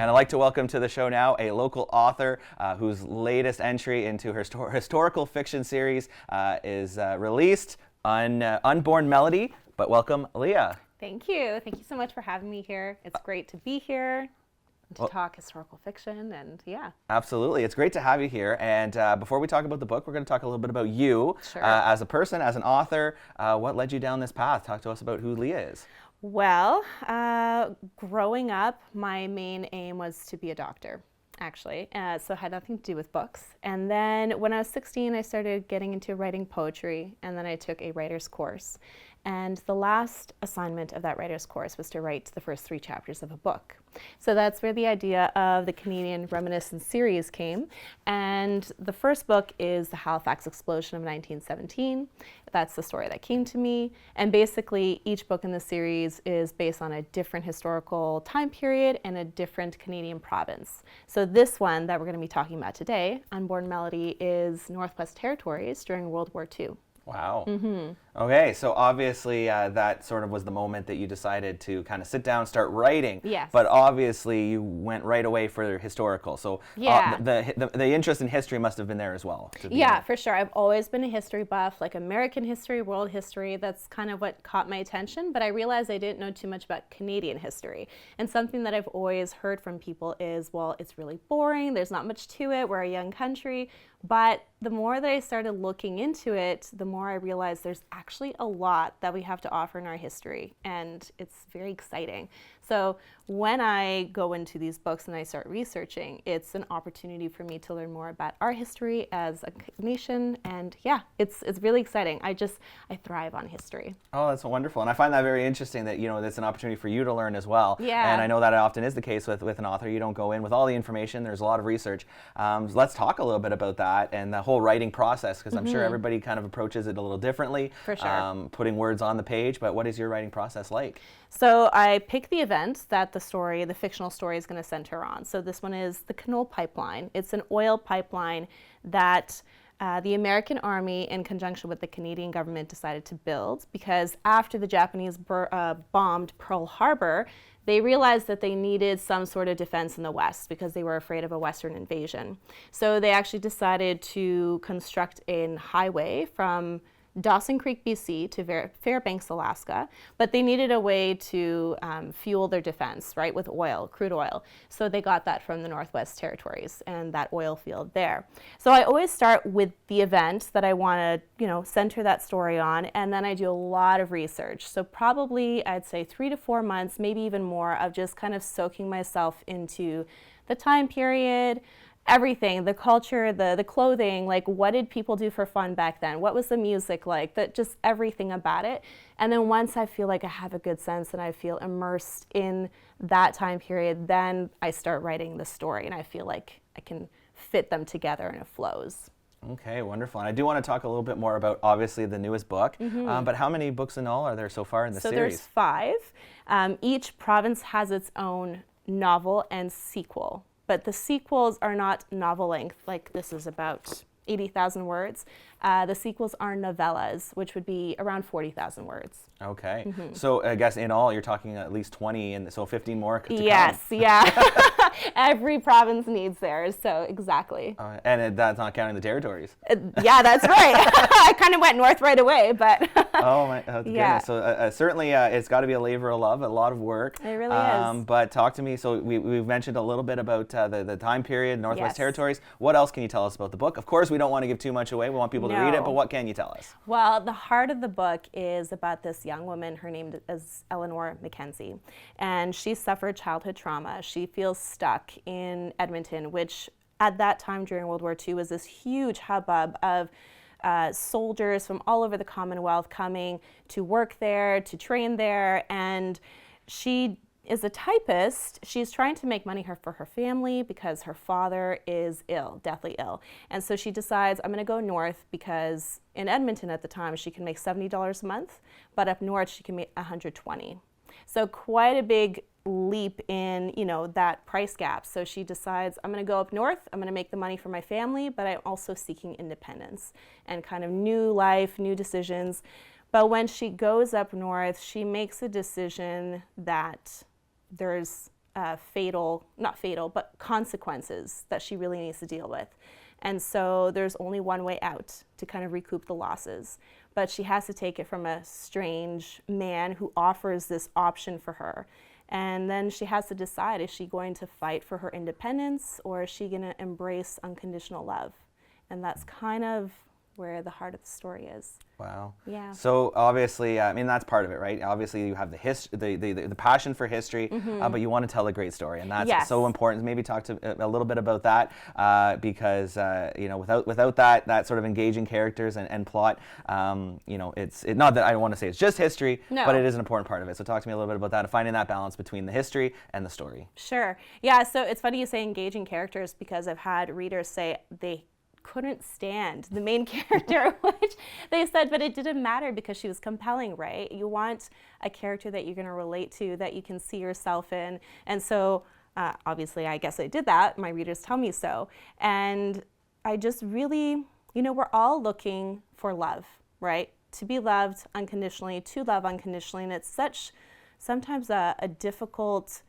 And I'd like to welcome to the show now a local author whose latest entry into her historical fiction series is released on Unborn Melody. But welcome, Leah. Thank you. Thank you so much for having me here. It's great to be here and to talk historical fiction, and yeah. Absolutely. It's great to have you here. And before we talk about the book, we're going to talk a little bit about you as a person, as an author. What led you down this path? Talk to us about who Leah is. Well, growing up, my main aim was to be a doctor, actually. So it had nothing to do with books. And then when I was 16, I started getting into writing poetry, and then I took a writer's course. And the last assignment of that writer's course was to write the first 3 chapters of a book. So that's where the idea of the Canadian Reminiscence Series came. And the first book is The Halifax Explosion of 1917. That's the story that came to me. And basically, each book in the series is based on a different historical time period and a different Canadian province. So this one that we're going to be talking about today, Unborn Melody, is Northwest Territories during World War II. Wow. Mm-hmm. Okay, so obviously that sort of was the moment that you decided to kind of sit down, start writing. Yes. But obviously you went right away for historical. So yeah. The interest in history must have been there as well. Yeah, for sure. I've always been a history buff, like American history, world history. That's kind of what caught my attention. But I realized I didn't know too much about Canadian history. And something that I've always heard from people is, well, it's really boring. There's not much to it. We're a young country. But the more that I started looking into it, the more I realized there's actually a lot that we have to offer in our history, and it's very exciting. So when I go into these books and I start researching, it's an opportunity for me to learn more about our history as a nation, and yeah, it's really exciting. I thrive on history. Oh, that's wonderful, and I find that very interesting that, you know, it's an opportunity for you to learn as well. Yeah. And I know that often is the case with an author. You don't go in with all the information. There's a lot of research. Let's talk a little bit about that and the whole writing process, because I'm sure everybody kind of approaches it a little differently. For sure. Putting words on the page, but what is your writing process like? So I pick the event that the fictional story is going to center on. So this one is the Canal Pipeline. It's an oil pipeline that the American Army, in conjunction with the Canadian government, decided to build because after the Japanese bombed Pearl Harbor, they realized that they needed some sort of defense in the West because they were afraid of a Western invasion. So they actually decided to construct a highway from Dawson Creek, BC to Fairbanks, Alaska, but they needed a way to fuel their defense, right, with oil, crude oil. So they got that from the Northwest Territories and that oil field there. So I always start with the event that I want to, center that story on, and then I do a lot of research. So probably I'd say 3 to 4 months, maybe even more, of just kind of soaking myself into the time period, everything, the culture, the clothing, like what did people do for fun back then? What was the music like? Just everything about it. And then once I feel like I have a good sense and I feel immersed in that time period, then I start writing the story and I feel like I can fit them together and it flows. Okay, wonderful. And I do want to talk a little bit more about, obviously, the newest book, but how many books in all are there so far in the series? So there's 5. Each province has its own novel and sequel. But the sequels are not novel length, like this is about 80,000 words. The sequels are novellas, which would be around 40,000 words. Okay. So I guess in all, you're talking at least 20, and so 15 more to come. Yes, yeah. Every province needs theirs, so exactly. And that's not counting the territories. Yeah, that's right. I kind of went north right away, but oh my yeah. goodness. So certainly it's got to be a labor of love, a lot of work. It really is. But talk to me. So we've mentioned a little bit about the time period, Northwest Yes. Territories. What else can you tell us about the book? Of course, we don't want to give too much away. We want people to read it, but what can you tell us? Well, the heart of the book is about this young woman. Her name is Eleanor Mackenzie, and she suffered childhood trauma. She feels stuck in Edmonton, which at that time during World War II was this huge hubbub of soldiers from all over the Commonwealth coming to work there, to train there, and she is a typist. She's trying to make money for her family because her father is ill, deathly ill. And so she decides, I'm going to go north because in Edmonton at the time she can make $70 a month, but up north she can make $120. So quite a big leap in, that price gap. So she decides, I'm going to go up north, I'm going to make the money for my family, but I'm also seeking independence and kind of new life, new decisions. But when she goes up north, she makes a decision that there's not fatal, but consequences that she really needs to deal with. And so there's only one way out to kind of recoup the losses. But she has to take it from a strange man who offers this option for her. And then she has to decide, is she going to fight for her independence, or is she going to embrace unconditional love? And that's kind of where the heart of the story is. Wow. Yeah. So obviously, I mean, that's part of it, right? Obviously, you have the passion for history, but you want to tell a great story, and that's so important. Maybe talk to a little bit about that, because you know, without that sort of engaging characters and plot, you know, it's not that I don't want to say it's just history, but it is an important part of it. So talk to me a little bit about that, and finding that balance between the history and the story. Sure. Yeah. So it's funny you say engaging characters, because I've had readers say they couldn't stand the main character, which they said, but it didn't matter because she was compelling, right? You want a character that you're going to relate to, that you can see yourself in. And so obviously, I guess I did that. My readers tell me so. And I just really, you know, we're all looking for love, right? To be loved unconditionally, to love unconditionally. And it's sometimes a difficult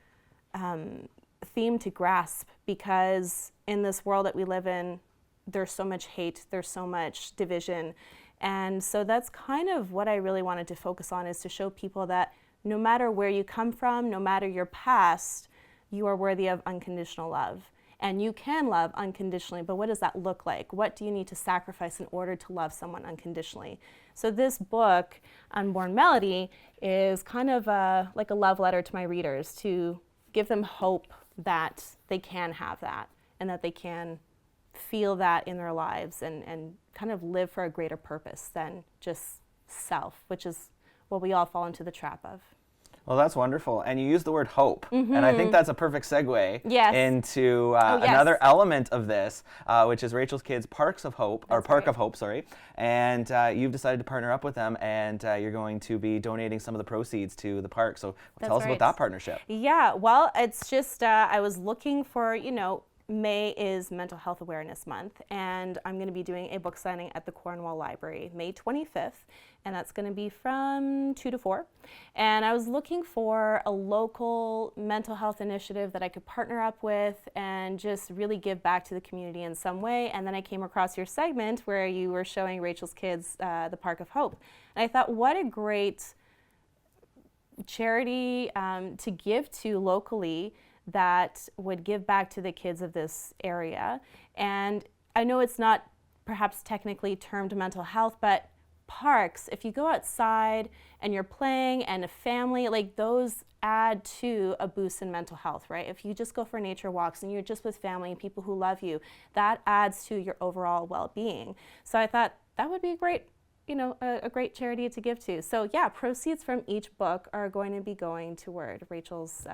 theme to grasp, because in this world that we live in, there's so much hate, there's so much division. And so that's kind of what I really wanted to focus on, is to show people that no matter where you come from, no matter your past, you are worthy of unconditional love. And you can love unconditionally, but what does that look like? What do you need to sacrifice in order to love someone unconditionally? So this book, Unborn Melody, is kind of like a love letter to my readers, to give them hope that they can have that, and that they can feel that in their lives, and kind of live for a greater purpose than just self, which is what we all fall into the trap of. Well, that's wonderful. And you use the word hope. And I think that's a perfect segue into another element of this, which is Rachel's Kids' Parks of Hope, or Park of Hope, sorry. And you've decided to partner up with them, and you're going to be donating some of the proceeds to the park. So tell us about that partnership. Yeah, well, it's just, I was looking for, you know, May is Mental Health Awareness Month, and I'm going to be doing a book signing at the Cornwall Library, May 25th, and that's going to be from 2 to 4. And I was looking for a local mental health initiative that I could partner up with and just really give back to the community in some way. And then I came across your segment where you were showing Rachel's Kids the Park of Hope. And I thought, what a great charity to give to locally, that would give back to the kids of this area. And I know it's not perhaps technically termed mental health, but parks, if you go outside and you're playing and a family, like those add to a boost in mental health, right? If you just go for nature walks and you're just with family and people who love you, that adds to your overall well-being. So I thought that would be a great, you know, a great charity to give to. So yeah, proceeds from each book are going to be going toward Rachel's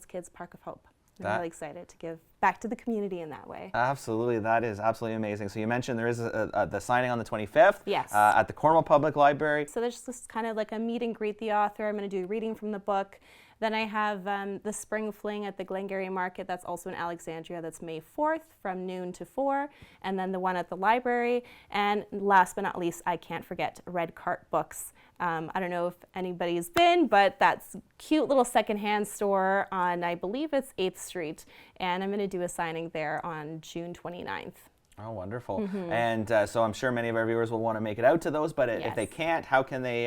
Kids' Park of Hope. I'm really excited to give back to the community in that way. Absolutely, that is absolutely amazing. So you mentioned there is the signing on the 25th at the Cornwall Public Library. So there's just kind of like a meet and greet the author. I'm going to do a reading from the book. Then I have the Spring Fling at the Glengarry Market. That's also in Alexandria. That's May 4th from noon to 4. And then the one at the library. And last but not least, I can't forget Red Cart Books. I don't know if anybody's been, but that's cute little secondhand store on, I believe it's 8th Street. And I'm going to do a signing there on June 29th. Oh, wonderful. And so I'm sure many of our viewers will want to make it out to those, but if they can't, how can they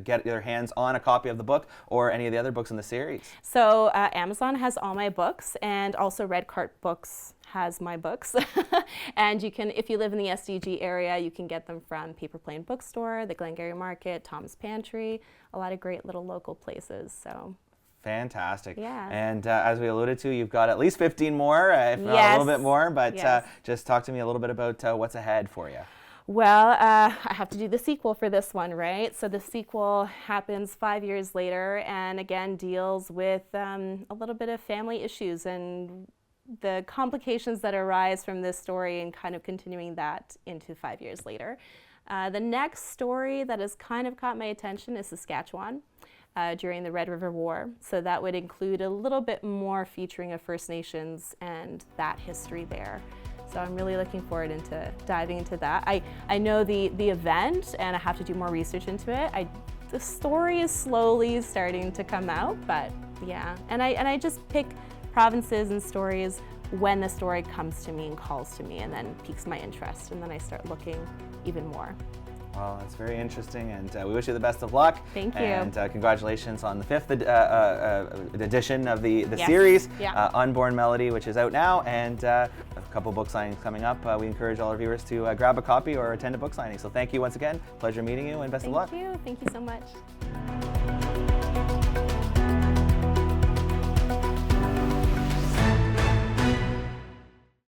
get their hands on a copy of the book or any of the other books in the series? So Amazon has all my books, and also Red Cart Books has my books. And you can, if you live in the SDG area, you can get them from Paper Plane Bookstore, the Glengarry Market, Tom's Pantry, a lot of great little local places. So. Fantastic. Yeah. And as we alluded to, you've got at least 15 more, if not a little bit more, but just talk to me a little bit about what's ahead for you. Well, I have to do the sequel for this one, right? So the sequel happens 5 years later, and again deals with a little bit of family issues and the complications that arise from this story, and kind of continuing that into 5 years later. The next story that has kind of caught my attention is Saskatchewan. During the Red River War. So that would include a little bit more featuring of First Nations and that history there. So I'm really looking forward into diving into that. I know the event, and I have to do more research into it. The story is slowly starting to come out, but Yeah, and I just pick provinces and stories when the story comes to me and calls to me and then piques my interest, and then I start looking even more. Well, that's very interesting, and we wish you the best of luck. Thank you. And congratulations on the 5th edition of the Yes. series, Yeah. Unborn Melody, which is out now, and a couple book signings coming up. We encourage all our viewers to grab a copy or attend a book signing. So thank you once again. Pleasure meeting you, and best of luck. Thank you so much.